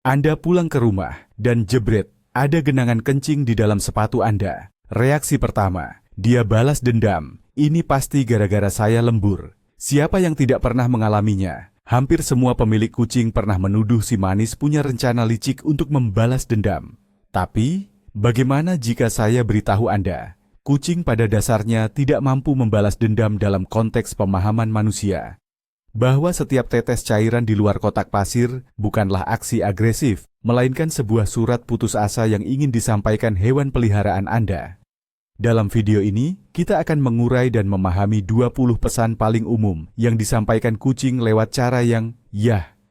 Anda pulang ke rumah, dan jebret, ada genangan kencing di dalam sepatu Anda. Reaksi pertama, dia balas dendam. Ini pasti gara-gara saya lembur. Siapa yang tidak pernah mengalaminya? Hampir semua pemilik kucing pernah menuduh si manis punya rencana licik untuk membalas dendam. Tapi, bagaimana jika saya beritahu Anda? Kucing pada dasarnya tidak mampu membalas dendam dalam konteks pemahaman manusia. Bahwa setiap tetes cairan di luar kotak pasir bukanlah aksi agresif, melainkan sebuah surat putus asa yang ingin disampaikan hewan peliharaan Anda. Dalam video ini, kita akan mengurai dan memahami 20 pesan paling umum yang disampaikan kucing lewat cara yang,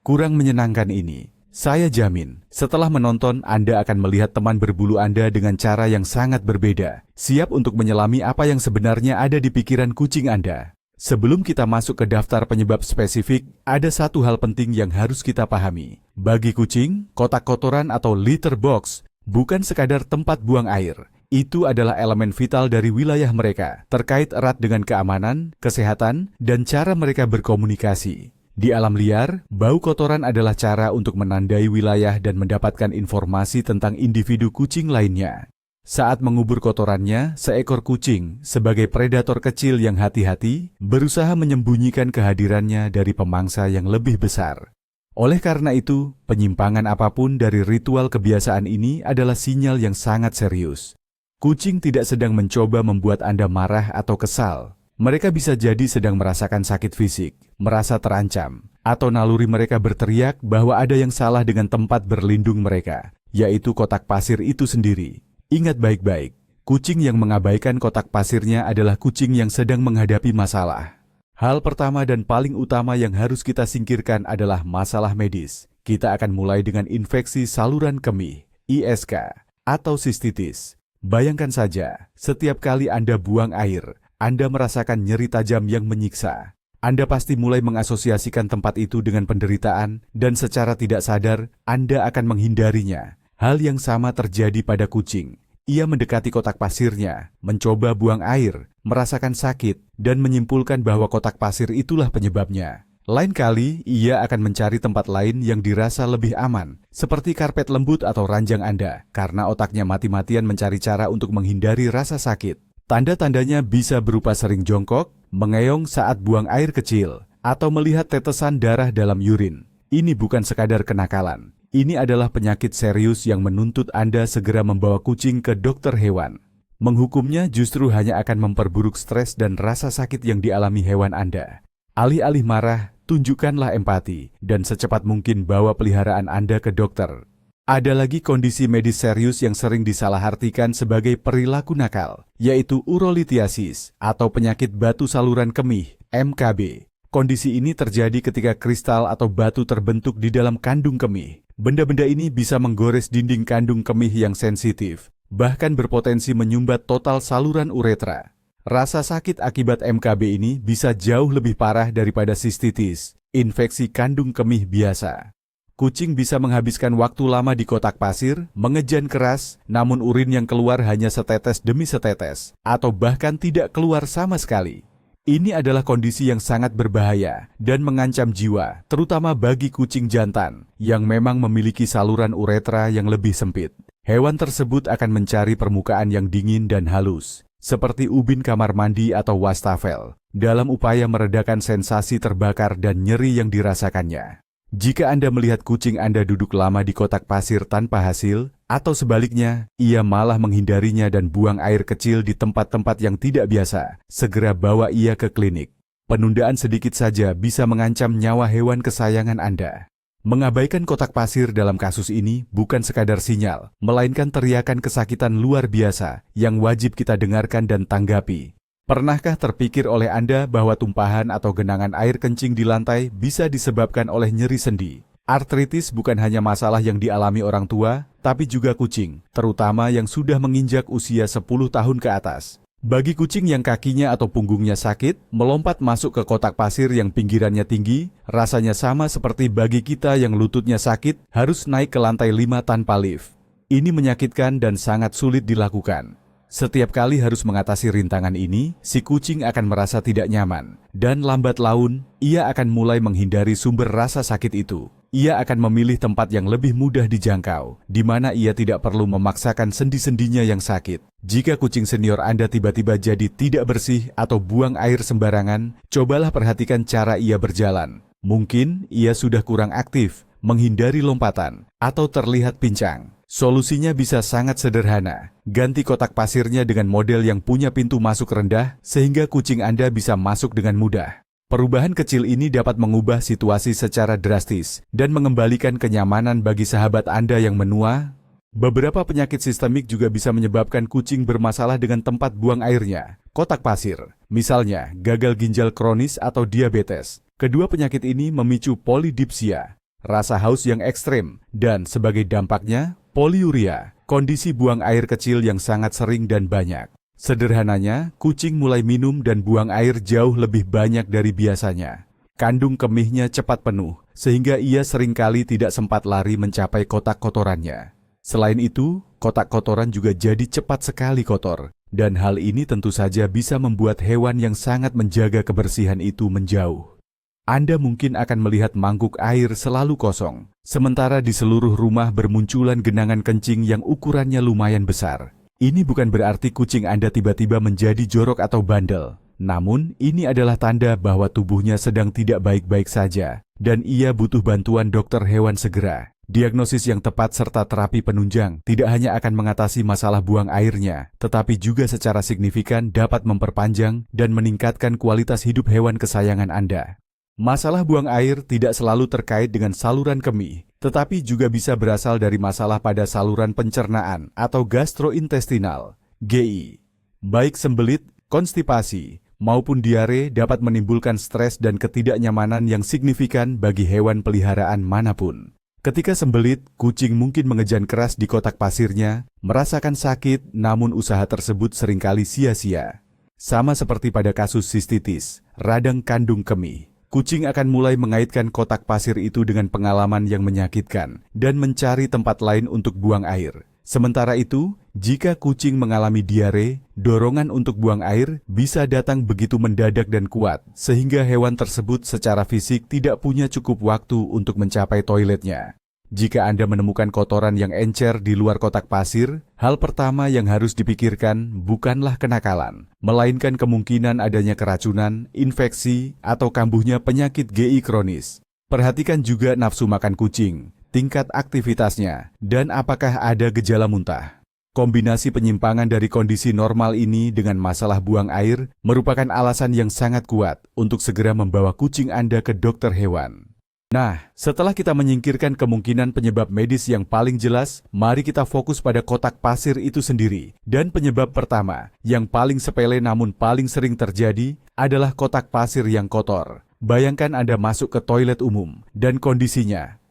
kurang menyenangkan ini. Saya jamin, setelah menonton Anda akan melihat teman berbulu Anda dengan cara yang sangat berbeda, siap untuk menyelami apa yang sebenarnya ada di pikiran kucing Anda. Sebelum kita masuk ke daftar penyebab spesifik, ada satu hal penting yang harus kita pahami. Bagi kucing, kotak kotoran atau litter box bukan sekadar tempat buang air. Itu adalah elemen vital dari wilayah mereka, terkait erat dengan keamanan, kesehatan, dan cara mereka berkomunikasi. Di alam liar, bau kotoran adalah cara untuk menandai wilayah dan mendapatkan informasi tentang individu kucing lainnya. Saat mengubur kotorannya, seekor kucing, sebagai predator kecil yang hati-hati, berusaha menyembunyikan kehadirannya dari pemangsa yang lebih besar. Oleh karena itu, penyimpangan apapun dari ritual kebiasaan ini adalah sinyal yang sangat serius. Kucing tidak sedang mencoba membuat Anda marah atau kesal. Mereka bisa jadi sedang merasakan sakit fisik, merasa terancam, atau naluri mereka berteriak bahwa ada yang salah dengan tempat berlindung mereka, yaitu kotak pasir itu sendiri. Ingat baik-baik, kucing yang mengabaikan kotak pasirnya adalah kucing yang sedang menghadapi masalah. Hal pertama dan paling utama yang harus kita singkirkan adalah masalah medis. Kita akan mulai dengan infeksi saluran kemih, ISK, atau sistitis. Bayangkan saja, setiap kali Anda buang air, Anda merasakan nyeri tajam yang menyiksa. Anda pasti mulai mengasosiasikan tempat itu dengan penderitaan, dan secara tidak sadar, Anda akan menghindarinya. Hal yang sama terjadi pada kucing. Ia mendekati kotak pasirnya, mencoba buang air, merasakan sakit, dan menyimpulkan bahwa kotak pasir itulah penyebabnya. Lain kali, ia akan mencari tempat lain yang dirasa lebih aman, seperti karpet lembut atau ranjang Anda, karena otaknya mati-matian mencari cara untuk menghindari rasa sakit. Tanda-tandanya bisa berupa sering jongkok, mengeong saat buang air kecil, atau melihat tetesan darah dalam urin. Ini bukan sekadar kenakalan. Ini adalah penyakit serius yang menuntut Anda segera membawa kucing ke dokter hewan. Menghukumnya justru hanya akan memperburuk stres dan rasa sakit yang dialami hewan Anda. Alih-alih marah, tunjukkanlah empati, dan secepat mungkin bawa peliharaan Anda ke dokter. Ada lagi kondisi medis serius yang sering disalahartikan sebagai perilaku nakal, yaitu urolithiasis atau penyakit batu saluran kemih, MKB. Kondisi ini terjadi ketika kristal atau batu terbentuk di dalam kandung kemih. Benda-benda ini bisa menggores dinding kandung kemih yang sensitif, bahkan berpotensi menyumbat total saluran uretra. Rasa sakit akibat MKB ini bisa jauh lebih parah daripada sistitis, infeksi kandung kemih biasa. Kucing bisa menghabiskan waktu lama di kotak pasir, mengejan keras, namun urin yang keluar hanya setetes demi setetes, atau bahkan tidak keluar sama sekali. Ini adalah kondisi yang sangat berbahaya dan mengancam jiwa, terutama bagi kucing jantan yang memang memiliki saluran uretra yang lebih sempit. Hewan tersebut akan mencari permukaan yang dingin dan halus, seperti ubin kamar mandi atau wastafel, dalam upaya meredakan sensasi terbakar dan nyeri yang dirasakannya. Jika Anda melihat kucing Anda duduk lama di kotak pasir tanpa hasil, atau sebaliknya, ia malah menghindarinya dan buang air kecil di tempat-tempat yang tidak biasa, segera bawa ia ke klinik. Penundaan sedikit saja bisa mengancam nyawa hewan kesayangan Anda. Mengabaikan kotak pasir dalam kasus ini bukan sekadar sinyal, melainkan teriakan kesakitan luar biasa yang wajib kita dengarkan dan tanggapi. Pernahkah terpikir oleh Anda bahwa tumpahan atau genangan air kencing di lantai bisa disebabkan oleh nyeri sendi? Artritis bukan hanya masalah yang dialami orang tua, tapi juga kucing, terutama yang sudah menginjak usia 10 tahun ke atas. Bagi kucing yang kakinya atau punggungnya sakit, melompat masuk ke kotak pasir yang pinggirannya tinggi, rasanya sama seperti bagi kita yang lututnya sakit harus naik ke lantai 5 tanpa lift. Ini menyakitkan dan sangat sulit dilakukan. Setiap kali harus mengatasi rintangan ini, si kucing akan merasa tidak nyaman, dan lambat laun, ia akan mulai menghindari sumber rasa sakit itu. ia akan memilih tempat yang lebih mudah dijangkau, di mana ia tidak perlu memaksakan sendi-sendinya yang sakit. Jika kucing senior Anda tiba-tiba jadi tidak bersih atau buang air sembarangan, cobalah perhatikan cara ia berjalan. Mungkin ia sudah kurang aktif, menghindari lompatan, atau terlihat pincang. Solusinya bisa sangat sederhana. Ganti kotak pasirnya dengan model yang punya pintu masuk rendah, sehingga kucing Anda bisa masuk dengan mudah. Perubahan kecil ini dapat mengubah situasi secara drastis dan mengembalikan kenyamanan bagi sahabat Anda yang menua. Beberapa penyakit sistemik juga bisa menyebabkan kucing bermasalah dengan tempat buang airnya, kotak pasir. Misalnya, gagal ginjal kronis atau diabetes. Kedua penyakit ini memicu polidipsia, rasa haus yang ekstrem, dan sebagai dampaknya, poliuria, kondisi buang air kecil yang sangat sering dan banyak. Sederhananya, kucing mulai minum dan buang air jauh lebih banyak dari biasanya. Kandung kemihnya cepat penuh, sehingga ia seringkali tidak sempat lari mencapai kotak kotorannya. Selain itu, kotak kotoran juga jadi cepat sekali kotor, dan hal ini tentu saja bisa membuat hewan yang sangat menjaga kebersihan itu menjauh. Anda mungkin akan melihat mangkuk air selalu kosong, sementara di seluruh rumah bermunculan genangan kencing yang ukurannya lumayan besar. Ini bukan berarti kucing Anda tiba-tiba menjadi jorok atau bandel. Namun, ini adalah tanda bahwa tubuhnya sedang tidak baik-baik saja, dan ia butuh bantuan dokter hewan segera. Diagnosis yang tepat serta terapi penunjang tidak hanya akan mengatasi masalah buang airnya, tetapi juga secara signifikan dapat memperpanjang dan meningkatkan kualitas hidup hewan kesayangan Anda. Masalah buang air tidak selalu terkait dengan saluran kemih, tetapi juga bisa berasal dari masalah pada saluran pencernaan atau gastrointestinal, GI. Baik sembelit, konstipasi, maupun diare dapat menimbulkan stres dan ketidaknyamanan yang signifikan bagi hewan peliharaan manapun. Ketika sembelit, kucing mungkin mengejan keras di kotak pasirnya, merasakan sakit, namun usaha tersebut seringkali sia-sia. Sama seperti pada kasus sistitis, radang kandung kemih. Kucing akan mulai mengaitkan kotak pasir itu dengan pengalaman yang menyakitkan dan mencari tempat lain untuk buang air. Sementara itu, jika kucing mengalami diare, dorongan untuk buang air bisa datang begitu mendadak dan kuat, sehingga hewan tersebut secara fisik tidak punya cukup waktu untuk mencapai toiletnya. Jika Anda menemukan kotoran yang encer di luar kotak pasir, hal pertama yang harus dipikirkan bukanlah kenakalan, melainkan kemungkinan adanya keracunan, infeksi, atau kambuhnya penyakit GI kronis. Perhatikan juga nafsu makan kucing, tingkat aktivitasnya, dan apakah ada gejala muntah. Kombinasi penyimpangan dari kondisi normal ini dengan masalah buang air merupakan alasan yang sangat kuat untuk segera membawa kucing Anda ke dokter hewan. Nah, setelah kita menyingkirkan kemungkinan penyebab medis yang paling jelas, mari kita fokus pada kotak pasir itu sendiri. Dan penyebab pertama, yang paling sepele namun paling sering terjadi, adalah kotak pasir yang kotor. Bayangkan Anda masuk ke toilet umum, dan kondisinya,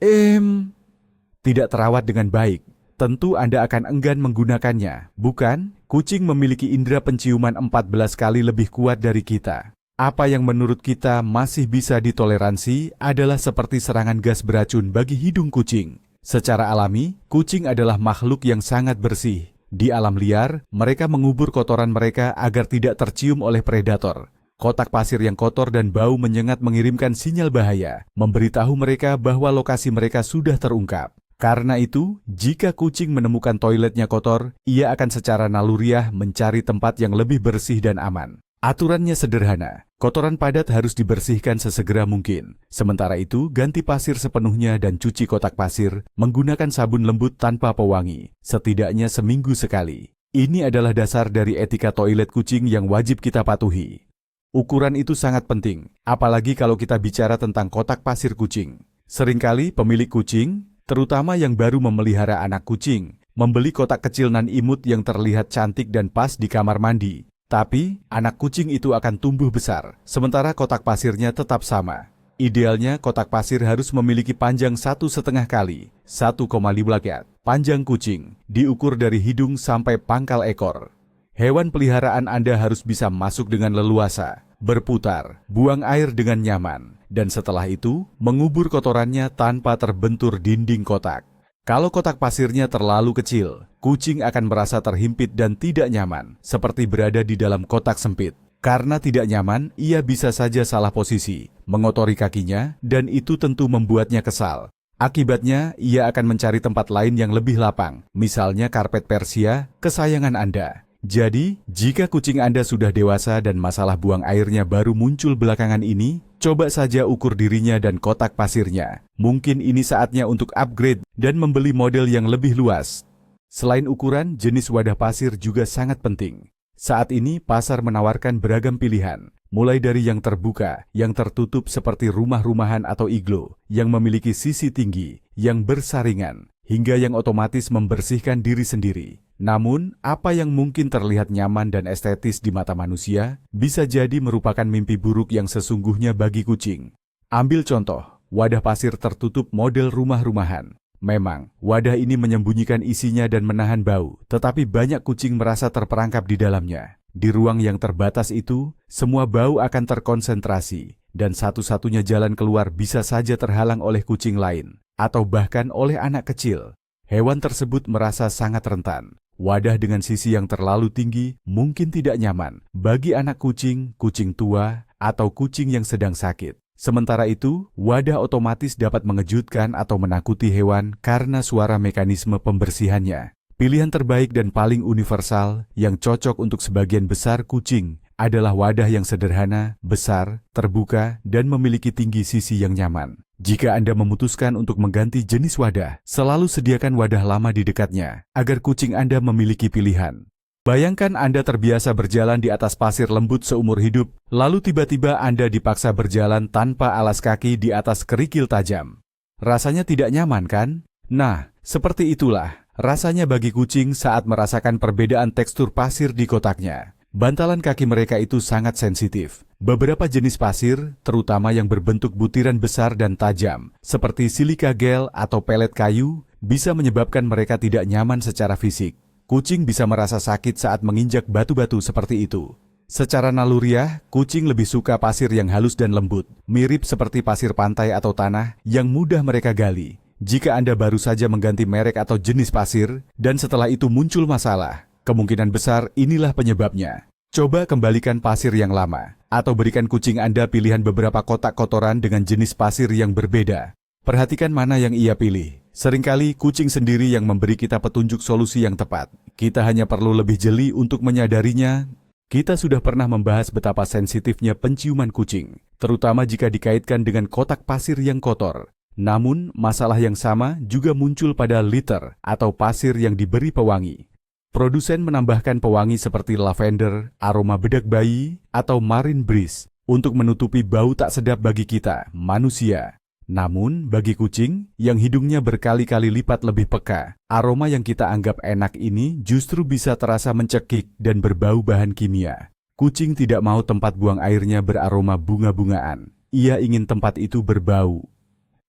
tidak terawat dengan baik. Tentu Anda akan enggan menggunakannya, bukan? Kucing memiliki indera penciuman 14 kali lebih kuat dari kita. Apa yang menurut kita masih bisa ditoleransi adalah seperti serangan gas beracun bagi hidung kucing. Secara alami, kucing adalah makhluk yang sangat bersih. Di alam liar, mereka mengubur kotoran mereka agar tidak tercium oleh predator. Kotak pasir yang kotor dan bau menyengat mengirimkan sinyal bahaya, memberitahu mereka bahwa lokasi mereka sudah terungkap. Karena itu, jika kucing menemukan toiletnya kotor, ia akan secara naluriah mencari tempat yang lebih bersih dan aman. Aturannya sederhana, kotoran padat harus dibersihkan sesegera mungkin. Sementara itu, ganti pasir sepenuhnya dan cuci kotak pasir menggunakan sabun lembut tanpa pewangi, setidaknya seminggu sekali. Ini adalah dasar dari etika toilet kucing yang wajib kita patuhi. Ukuran itu sangat penting, apalagi kalau kita bicara tentang kotak pasir kucing. Seringkali pemilik kucing, terutama yang baru memelihara anak kucing, membeli kotak kecil nan imut yang terlihat cantik dan pas di kamar mandi. Tapi, anak kucing itu akan tumbuh besar, sementara kotak pasirnya tetap sama. Idealnya, kotak pasir harus memiliki panjang 1,5 kali, 1,5 gat. Panjang kucing, diukur dari hidung sampai pangkal ekor. Hewan peliharaan Anda harus bisa masuk dengan leluasa, berputar, buang air dengan nyaman, dan setelah itu, mengubur kotorannya tanpa terbentur dinding kotak. Kalau kotak pasirnya terlalu kecil, kucing akan merasa terhimpit dan tidak nyaman, seperti berada di dalam kotak sempit. Karena tidak nyaman, ia bisa saja salah posisi, mengotori kakinya, dan itu tentu membuatnya kesal. Akibatnya, ia akan mencari tempat lain yang lebih lapang, misalnya karpet Persia, kesayangan Anda. Jadi, jika kucing Anda sudah dewasa dan masalah buang airnya baru muncul belakangan ini, coba saja ukur dirinya dan kotak pasirnya. Mungkin ini saatnya untuk upgrade dan membeli model yang lebih luas. Selain ukuran, jenis wadah pasir juga sangat penting. Saat ini, pasar menawarkan beragam pilihan, mulai dari yang terbuka, yang tertutup seperti rumah-rumahan atau iglo, yang memiliki sisi tinggi, yang bersaringan, hingga yang otomatis membersihkan diri sendiri. Namun, apa yang mungkin terlihat nyaman dan estetis di mata manusia, bisa jadi merupakan mimpi buruk yang sesungguhnya bagi kucing. Ambil contoh, wadah pasir tertutup model rumah-rumahan. Memang, wadah ini menyembunyikan isinya dan menahan bau, tetapi banyak kucing merasa terperangkap di dalamnya. Di ruang yang terbatas itu, semua bau akan terkonsentrasi, dan satu-satunya jalan keluar bisa saja terhalang oleh kucing lain, atau bahkan oleh anak kecil. Hewan tersebut merasa sangat rentan. Wadah dengan sisi yang terlalu tinggi mungkin tidak nyaman bagi anak kucing, kucing tua, atau kucing yang sedang sakit. Sementara itu, wadah otomatis dapat mengejutkan atau menakuti hewan karena suara mekanisme pembersihannya. Pilihan terbaik dan paling universal yang cocok untuk sebagian besar kucing adalah wadah yang sederhana, besar, terbuka, dan memiliki tinggi sisi yang nyaman. Jika Anda memutuskan untuk mengganti jenis wadah, selalu sediakan wadah lama di dekatnya, agar kucing Anda memiliki pilihan. Bayangkan Anda terbiasa berjalan di atas pasir lembut seumur hidup, lalu tiba-tiba Anda dipaksa berjalan tanpa alas kaki di atas kerikil tajam. Rasanya tidak nyaman, kan? Nah, seperti itulah rasanya bagi kucing saat merasakan perbedaan tekstur pasir di kotaknya. Bantalan kaki mereka itu sangat sensitif. Beberapa jenis pasir, terutama yang berbentuk butiran besar dan tajam, seperti silika gel atau pelet kayu, bisa menyebabkan mereka tidak nyaman secara fisik. Kucing bisa merasa sakit saat menginjak batu-batu seperti itu. Secara naluriah, kucing lebih suka pasir yang halus dan lembut, mirip seperti pasir pantai atau tanah yang mudah mereka gali. Jika Anda baru saja mengganti merek atau jenis pasir, dan setelah itu muncul masalah, kemungkinan besar inilah penyebabnya. Coba kembalikan pasir yang lama, atau berikan kucing Anda pilihan beberapa kotak kotoran dengan jenis pasir yang berbeda. Perhatikan mana yang ia pilih. Seringkali kucing sendiri yang memberi kita petunjuk solusi yang tepat. Kita hanya perlu lebih jeli untuk menyadarinya. Kita sudah pernah membahas betapa sensitifnya penciuman kucing, terutama jika dikaitkan dengan kotak pasir yang kotor. Namun, masalah yang sama juga muncul pada litter atau pasir yang diberi pewangi. Produsen menambahkan pewangi seperti lavender, aroma bedak bayi, atau marine breeze untuk menutupi bau tak sedap bagi kita, manusia. Namun, bagi kucing yang hidungnya berkali-kali lipat lebih peka, aroma yang kita anggap enak ini justru bisa terasa mencekik dan berbau bahan kimia. Kucing tidak mau tempat buang airnya beraroma bunga-bungaan. Ia ingin tempat itu berbau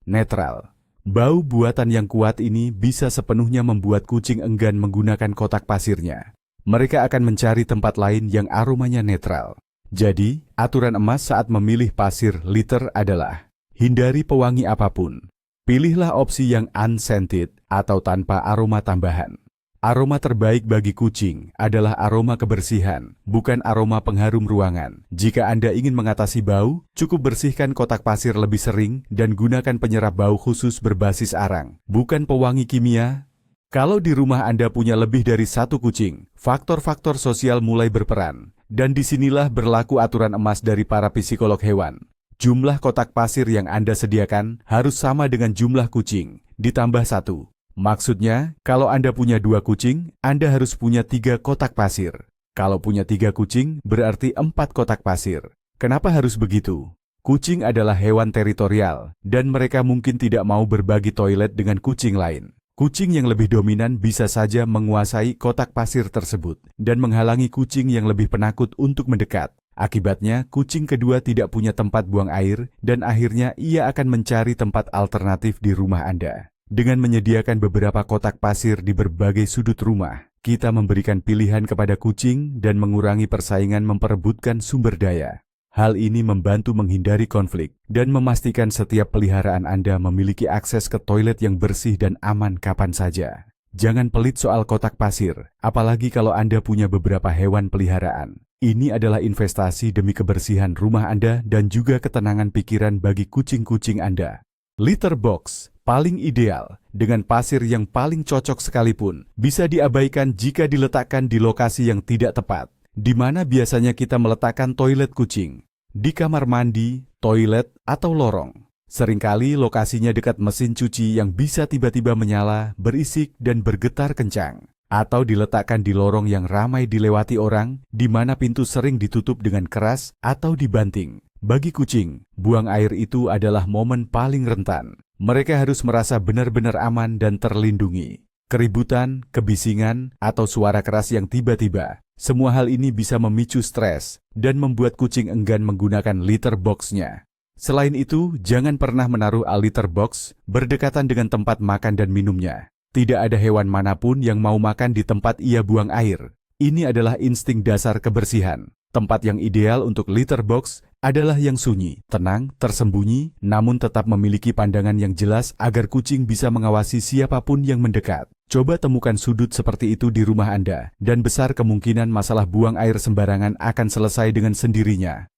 netral. Bau buatan yang kuat ini bisa sepenuhnya membuat kucing enggan menggunakan kotak pasirnya. Mereka akan mencari tempat lain yang aromanya netral. Jadi, aturan emas saat memilih pasir litter adalah: hindari pewangi apapun. Pilihlah opsi yang unscented atau tanpa aroma tambahan. Aroma terbaik bagi kucing adalah aroma kebersihan, bukan aroma pengharum ruangan. Jika Anda ingin mengatasi bau, cukup bersihkan kotak pasir lebih sering dan gunakan penyerap bau khusus berbasis arang, bukan pewangi kimia. Kalau di rumah Anda punya lebih dari satu kucing, faktor-faktor sosial mulai berperan. Dan disinilah berlaku aturan emas dari para psikolog hewan. Jumlah kotak pasir yang Anda sediakan harus sama dengan jumlah kucing, ditambah 1. Maksudnya, kalau Anda punya 2 kucing, Anda harus punya 3 kotak pasir. Kalau punya 3 kucing, berarti 4 kotak pasir. Kenapa harus begitu? Kucing adalah hewan teritorial, dan mereka mungkin tidak mau berbagi toilet dengan kucing lain. Kucing yang lebih dominan bisa saja menguasai kotak pasir tersebut, dan menghalangi kucing yang lebih penakut untuk mendekat. Akibatnya, kucing kedua tidak punya tempat buang air, dan akhirnya ia akan mencari tempat alternatif di rumah Anda. Dengan menyediakan beberapa kotak pasir di berbagai sudut rumah, kita memberikan pilihan kepada kucing dan mengurangi persaingan memperebutkan sumber daya. Hal ini membantu menghindari konflik dan memastikan setiap peliharaan Anda memiliki akses ke toilet yang bersih dan aman kapan saja. Jangan pelit soal kotak pasir, apalagi kalau Anda punya beberapa hewan peliharaan. Ini adalah investasi demi kebersihan rumah Anda dan juga ketenangan pikiran bagi kucing-kucing Anda. Litter box, paling ideal, dengan pasir yang paling cocok sekalipun, bisa diabaikan jika diletakkan di lokasi yang tidak tepat, di mana biasanya kita meletakkan toilet kucing, di kamar mandi, toilet, atau lorong. Seringkali lokasinya dekat mesin cuci yang bisa tiba-tiba menyala, berisik, dan bergetar kencang. Atau diletakkan di lorong yang ramai dilewati orang, di mana pintu sering ditutup dengan keras atau dibanting. Bagi kucing, buang air itu adalah momen paling rentan. Mereka harus merasa benar-benar aman dan terlindungi. Keributan, kebisingan, atau suara keras yang tiba-tiba, semua hal ini bisa memicu stres dan membuat kucing enggan menggunakan litter box-nya. Selain itu, jangan pernah menaruh litter box berdekatan dengan tempat makan dan minumnya. Tidak ada hewan manapun yang mau makan di tempat ia buang air. Ini adalah insting dasar kebersihan. Tempat yang ideal untuk litter box adalah yang sunyi, tenang, tersembunyi, namun tetap memiliki pandangan yang jelas agar kucing bisa mengawasi siapapun yang mendekat. Coba temukan sudut seperti itu di rumah Anda, dan besar kemungkinan masalah buang air sembarangan akan selesai dengan sendirinya.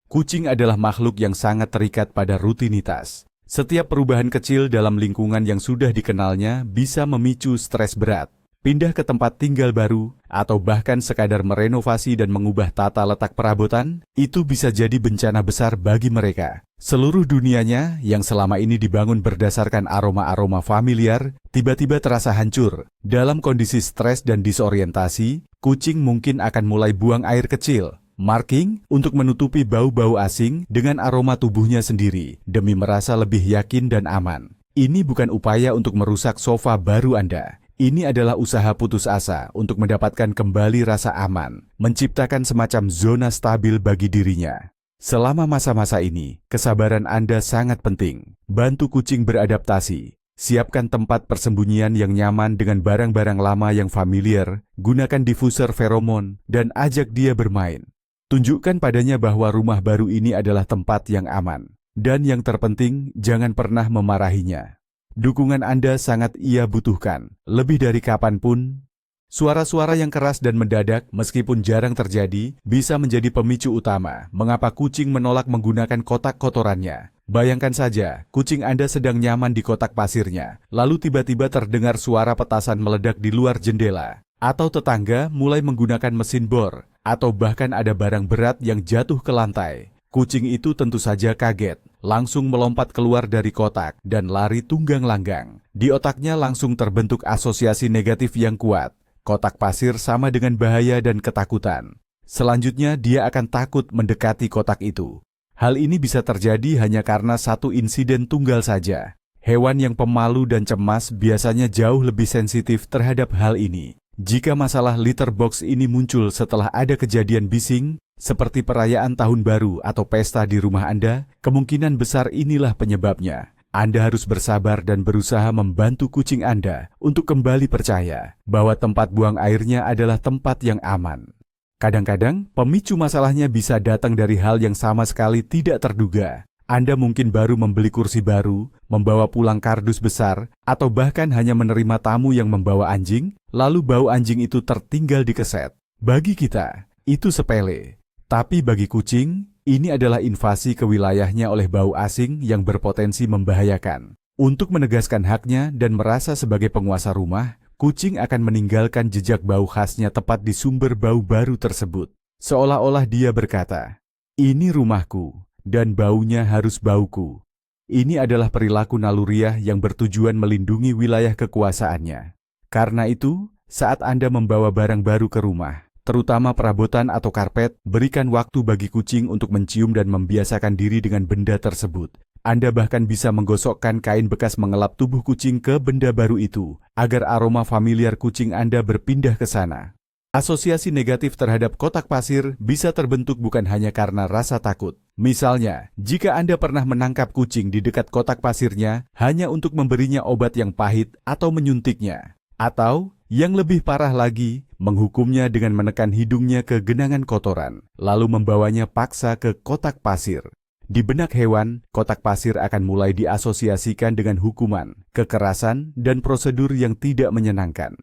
Kucing adalah makhluk yang sangat terikat pada rutinitas. Setiap perubahan kecil dalam lingkungan yang sudah dikenalnya bisa memicu stres berat. Pindah ke tempat tinggal baru, atau bahkan sekadar merenovasi dan mengubah tata letak perabotan, itu bisa jadi bencana besar bagi mereka. Seluruh dunianya yang selama ini dibangun berdasarkan aroma-aroma familiar, tiba-tiba terasa hancur. Dalam kondisi stres dan disorientasi, kucing mungkin akan mulai buang air kecil, marking untuk menutupi bau-bau asing dengan aroma tubuhnya sendiri, demi merasa lebih yakin dan aman. Ini bukan upaya untuk merusak sofa baru Anda. Ini adalah usaha putus asa untuk mendapatkan kembali rasa aman, menciptakan semacam zona stabil bagi dirinya. Selama masa-masa ini, kesabaran Anda sangat penting. Bantu kucing beradaptasi. Siapkan tempat persembunyian yang nyaman dengan barang-barang lama yang familiar, gunakan diffuser feromon, dan ajak dia bermain. Tunjukkan padanya bahwa rumah baru ini adalah tempat yang aman. Dan yang terpenting, jangan pernah memarahinya. Dukungan Anda sangat ia butuhkan, lebih dari kapanpun. Suara-suara yang keras dan mendadak, meskipun jarang terjadi, bisa menjadi pemicu utama mengapa kucing menolak menggunakan kotak kotorannya. Bayangkan saja, kucing Anda sedang nyaman di kotak pasirnya, lalu tiba-tiba terdengar suara petasan meledak di luar jendela, atau tetangga mulai menggunakan mesin bor, atau bahkan ada barang berat yang jatuh ke lantai. Kucing itu tentu saja kaget, langsung melompat keluar dari kotak dan lari tunggang langgang. Di otaknya langsung terbentuk asosiasi negatif yang kuat. Kotak pasir sama dengan bahaya dan ketakutan. Selanjutnya dia akan takut mendekati kotak itu. Hal ini bisa terjadi hanya karena satu insiden tunggal saja. Hewan yang pemalu dan cemas biasanya jauh lebih sensitif terhadap hal ini. Jika masalah litter box ini muncul setelah ada kejadian bising, seperti perayaan tahun baru atau pesta di rumah Anda, kemungkinan besar inilah penyebabnya. Anda harus bersabar dan berusaha membantu kucing Anda untuk kembali percaya bahwa tempat buang airnya adalah tempat yang aman. Kadang-kadang, pemicu masalahnya bisa datang dari hal yang sama sekali tidak terduga. Anda mungkin baru membeli kursi baru, membawa pulang kardus besar, atau bahkan hanya menerima tamu yang membawa anjing, lalu bau anjing itu tertinggal di keset. Bagi kita, itu sepele. Tapi bagi kucing, ini adalah invasi ke wilayahnya oleh bau asing yang berpotensi membahayakan. Untuk menegaskan haknya dan merasa sebagai penguasa rumah, kucing akan meninggalkan jejak bau khasnya tepat di sumber bau baru tersebut. Seolah-olah dia berkata, "Ini rumahku, dan baunya harus bauku." Ini adalah perilaku naluriah yang bertujuan melindungi wilayah kekuasaannya. Karena itu, saat Anda membawa barang baru ke rumah, terutama perabotan atau karpet, berikan waktu bagi kucing untuk mencium dan membiasakan diri dengan benda tersebut. Anda bahkan bisa menggosokkan kain bekas mengelap tubuh kucing ke benda baru itu, agar aroma familiar kucing Anda berpindah ke sana. Asosiasi negatif terhadap kotak pasir bisa terbentuk bukan hanya karena rasa takut. Misalnya, jika Anda pernah menangkap kucing di dekat kotak pasirnya hanya untuk memberinya obat yang pahit atau menyuntiknya, atau yang lebih parah lagi, menghukumnya dengan menekan hidungnya ke genangan kotoran, lalu membawanya paksa ke kotak pasir. Di benak hewan, kotak pasir akan mulai diasosiasikan dengan hukuman, kekerasan, dan prosedur yang tidak menyenangkan.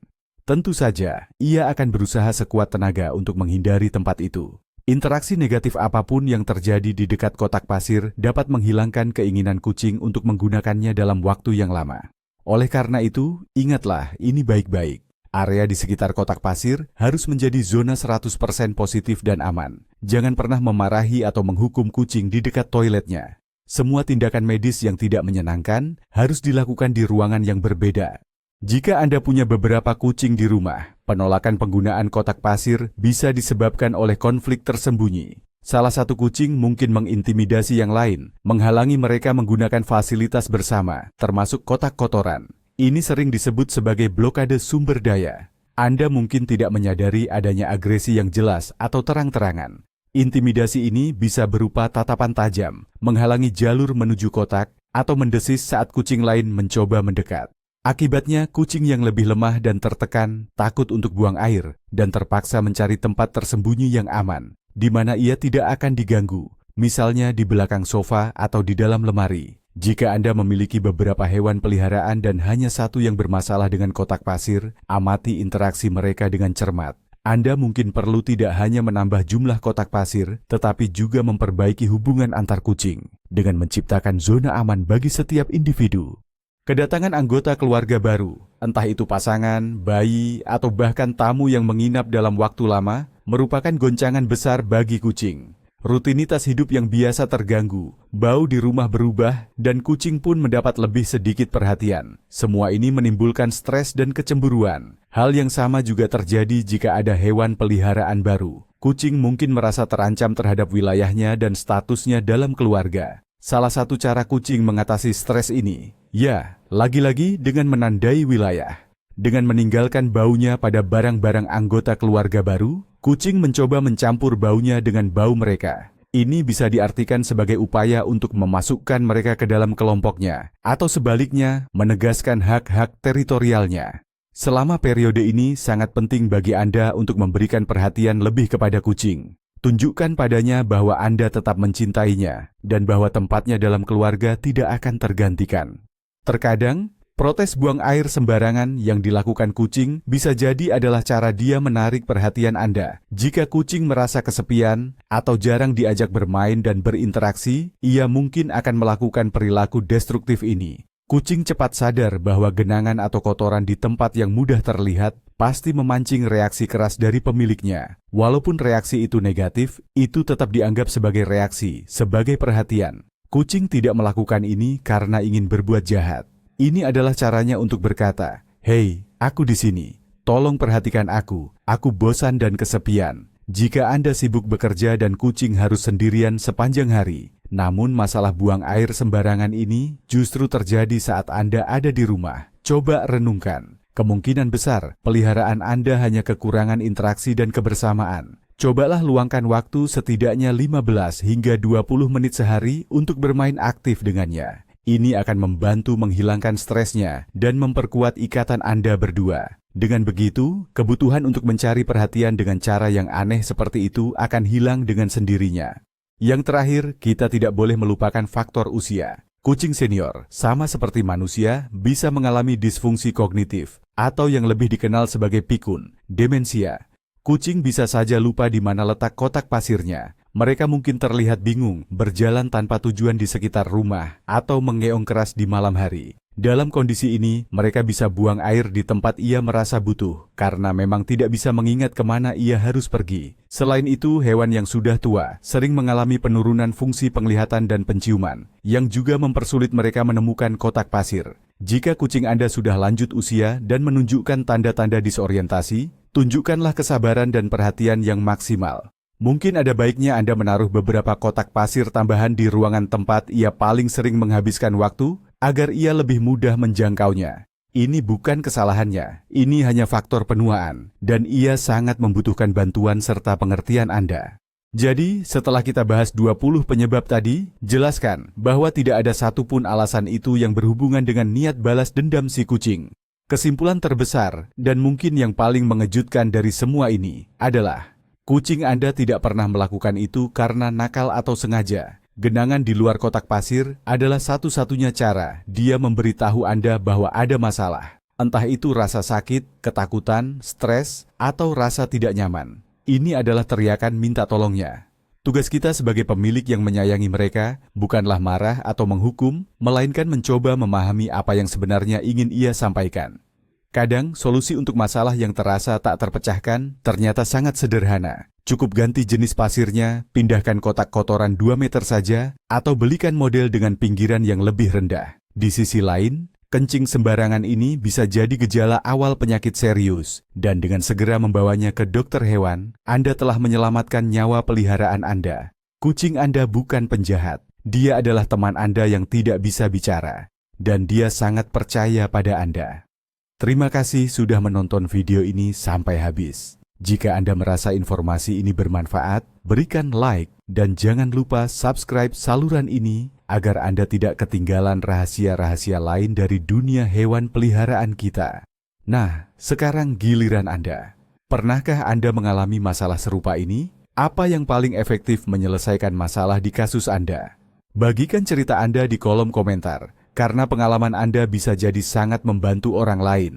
Tentu saja, ia akan berusaha sekuat tenaga untuk menghindari tempat itu. Interaksi negatif apapun yang terjadi di dekat kotak pasir dapat menghilangkan keinginan kucing untuk menggunakannya dalam waktu yang lama. Oleh karena itu, ingatlah ini baik-baik. Area di sekitar kotak pasir harus menjadi zona 100% positif dan aman. Jangan pernah memarahi atau menghukum kucing di dekat toiletnya. Semua tindakan medis yang tidak menyenangkan harus dilakukan di ruangan yang berbeda. Jika Anda punya beberapa kucing di rumah, penolakan penggunaan kotak pasir bisa disebabkan oleh konflik tersembunyi. Salah satu kucing mungkin mengintimidasi yang lain, menghalangi mereka menggunakan fasilitas bersama, termasuk kotak kotoran. Ini sering disebut sebagai blokade sumber daya. Anda mungkin tidak menyadari adanya agresi yang jelas atau terang-terangan. Intimidasi ini bisa berupa tatapan tajam, menghalangi jalur menuju kotak, atau mendesis saat kucing lain mencoba mendekat. Akibatnya, kucing yang lebih lemah dan tertekan takut untuk buang air dan terpaksa mencari tempat tersembunyi yang aman, di mana ia tidak akan diganggu, misalnya di belakang sofa atau di dalam lemari. Jika Anda memiliki beberapa hewan peliharaan dan hanya satu yang bermasalah dengan kotak pasir, amati interaksi mereka dengan cermat. Anda mungkin perlu tidak hanya menambah jumlah kotak pasir, tetapi juga memperbaiki hubungan antar kucing dengan menciptakan zona aman bagi setiap individu. Kedatangan anggota keluarga baru, entah itu pasangan, bayi, atau bahkan tamu yang menginap dalam waktu lama, merupakan goncangan besar bagi kucing. Rutinitas hidup yang biasa terganggu, bau di rumah berubah, dan kucing pun mendapat lebih sedikit perhatian. Semua ini menimbulkan stres dan kecemburuan. Hal yang sama juga terjadi jika ada hewan peliharaan baru. Kucing mungkin merasa terancam terhadap wilayahnya dan statusnya dalam keluarga. Salah satu cara kucing mengatasi stres ini, ya, lagi-lagi dengan menandai wilayah. Dengan meninggalkan baunya pada barang-barang anggota keluarga baru, kucing mencoba mencampur baunya dengan bau mereka. Ini bisa diartikan sebagai upaya untuk memasukkan mereka ke dalam kelompoknya, atau sebaliknya, menegaskan hak-hak teritorialnya. Selama periode ini sangat penting bagi Anda untuk memberikan perhatian lebih kepada kucing. Tunjukkan padanya bahwa Anda tetap mencintainya dan bahwa tempatnya dalam keluarga tidak akan tergantikan. Terkadang, protes buang air sembarangan yang dilakukan kucing bisa jadi adalah cara dia menarik perhatian Anda. Jika kucing merasa kesepian atau jarang diajak bermain dan berinteraksi, ia mungkin akan melakukan perilaku destruktif ini. Kucing cepat sadar bahwa genangan atau kotoran di tempat yang mudah terlihat pasti memancing reaksi keras dari pemiliknya. Walaupun reaksi itu negatif, itu tetap dianggap sebagai reaksi, sebagai perhatian. Kucing tidak melakukan ini karena ingin berbuat jahat. Ini adalah caranya untuk berkata, "Hei, aku di sini. Tolong perhatikan aku bosan dan kesepian." Jika Anda sibuk bekerja dan kucing harus sendirian sepanjang hari, namun masalah buang air sembarangan ini justru terjadi saat Anda ada di rumah. Coba renungkan. Kemungkinan besar peliharaan Anda hanya kekurangan interaksi dan kebersamaan. Cobalah luangkan waktu setidaknya 15 hingga 20 menit sehari untuk bermain aktif dengannya. Ini akan membantu menghilangkan stresnya dan memperkuat ikatan Anda berdua. Dengan begitu, kebutuhan untuk mencari perhatian dengan cara yang aneh seperti itu akan hilang dengan sendirinya. Yang terakhir, kita tidak boleh melupakan faktor usia. Kucing senior, sama seperti manusia, bisa mengalami disfungsi kognitif, atau yang lebih dikenal sebagai pikun, demensia. Kucing bisa saja lupa di mana letak kotak pasirnya. Mereka mungkin terlihat bingung, berjalan tanpa tujuan di sekitar rumah, atau mengeong keras di malam hari. Dalam kondisi ini, mereka bisa buang air di tempat ia merasa butuh, karena memang tidak bisa mengingat kemana ia harus pergi. Selain itu, hewan yang sudah tua sering mengalami penurunan fungsi penglihatan dan penciuman, yang juga mempersulit mereka menemukan kotak pasir. Jika kucing Anda sudah lanjut usia dan menunjukkan tanda-tanda disorientasi, tunjukkanlah kesabaran dan perhatian yang maksimal. Mungkin ada baiknya Anda menaruh beberapa kotak pasir tambahan di ruangan tempat ia paling sering menghabiskan waktu, agar ia lebih mudah menjangkaunya. Ini bukan kesalahannya, ini hanya faktor penuaan, dan ia sangat membutuhkan bantuan serta pengertian Anda. Jadi, setelah kita bahas 20 penyebab tadi, jelaskan bahwa tidak ada satupun alasan itu yang berhubungan dengan niat balas dendam si kucing. Kesimpulan terbesar, dan mungkin yang paling mengejutkan dari semua ini, adalah kucing Anda tidak pernah melakukan itu karena nakal atau sengaja. Genangan di luar kotak pasir adalah satu-satunya cara dia memberitahu Anda bahwa ada masalah. Entah itu rasa sakit, ketakutan, stres, atau rasa tidak nyaman. ini adalah teriakan minta tolongnya. Tugas kita sebagai pemilik yang menyayangi mereka bukanlah marah atau menghukum, melainkan mencoba memahami apa yang sebenarnya ingin ia sampaikan. Kadang, solusi untuk masalah yang terasa tak terpecahkan ternyata sangat sederhana. Cukup ganti jenis pasirnya, pindahkan kotak kotoran 2 meter saja, atau belikan model dengan pinggiran yang lebih rendah. Di sisi lain, kencing sembarangan ini bisa jadi gejala awal penyakit serius, dan dengan segera membawanya ke dokter hewan, Anda telah menyelamatkan nyawa peliharaan Anda. Kucing Anda bukan penjahat, dia adalah teman Anda yang tidak bisa bicara, dan dia sangat percaya pada Anda. Terima kasih sudah menonton video ini sampai habis. Jika Anda merasa informasi ini bermanfaat, berikan like dan jangan lupa subscribe saluran ini agar Anda tidak ketinggalan rahasia-rahasia lain dari dunia hewan peliharaan kita. Nah, sekarang giliran Anda. Pernahkah Anda mengalami masalah serupa ini? Apa yang paling efektif menyelesaikan masalah di kasus Anda? Bagikan cerita Anda di kolom komentar, karena pengalaman Anda bisa jadi sangat membantu orang lain.